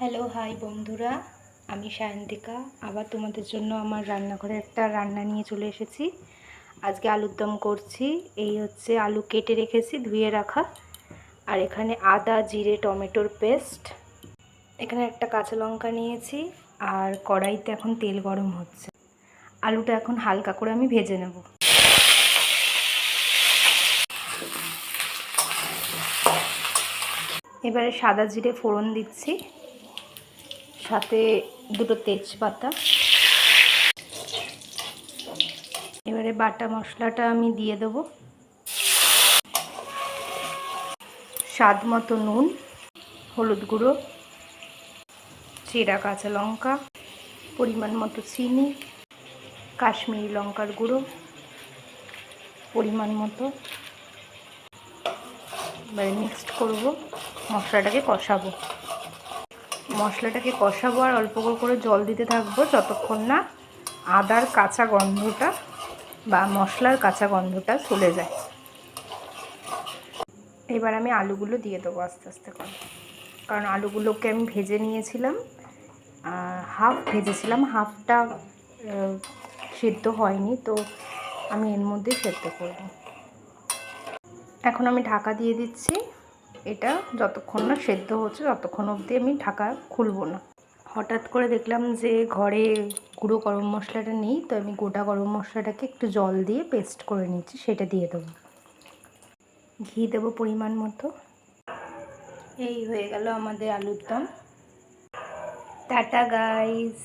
Hello hi বন্ধুরা, আমি সায়ন্তিকা আবার তোমাদের জন্য আমার রান্নাঘরে একটা রান্না নিয়ে চলে এসেছি। আজকে আলুর দম করছি। এই হচ্ছে আলু কেটে রেখেছি, ধুয়ে রাখা, আর এখানে আদা জিরে টমেটোর পেস্ট, এখানে একটা কাঁচা লঙ্কা নিয়েছি, আর কড়াইতে এখন তেল গরম হচ্ছে। আলুটা এখন হালকা করে আমি ভেজে নেব। এবারে সাদা জিরে ফোড়ন দিচ্ছি, সাথে দুটো তেজপাতা। এবারে বাটা মশলাটা আমি দিয়ে দেব, স্বাদ মতো নুন, হলুদ গুঁড়ো, চেরা কাঁচা লঙ্কা, পরিমাণ মতো চিনি, কাশ্মীরি লঙ্কার গুঁড়ো পরিমাণ মতো। এবারে মিক্সড করব, মশলাটাকে কষাবো আর অল্প করে জল দিতে থাকবো যতক্ষণ না আদার কাঁচা গন্ধটা বা মশলার কাঁচা গন্ধটা চলে যায়। এবার আমি আলুগুলো দিয়ে দেবো আস্তে আস্তে করে, কারণ আলুগুলোকে আমি ভেজে নিয়েছিলাম, হাফ ভেজেছিলাম, হাফটা সেদ্ধ হয়নি, তো আমি এর মধ্যেই সেদ্ধ করব। এখন আমি ঢাকা দিয়ে দিচ্ছি, এটা যতক্ষণ না সেদ্ধ হচ্ছে ততক্ষণ অবধি আমি ঢাকা খুলবো না। হঠাৎ করে দেখলাম যে ঘরে গুঁড়ো গরম মশলাটা নেই, তো আমি গোটা গরম মশলাটাকে একটু জল দিয়ে পেস্ট করে নিচ্ছি, সেটা দিয়ে দেবো। ঘি দেবো পরিমাণ মতো। এই হয়ে গেল আমাদের আলুর দম। Tata guys.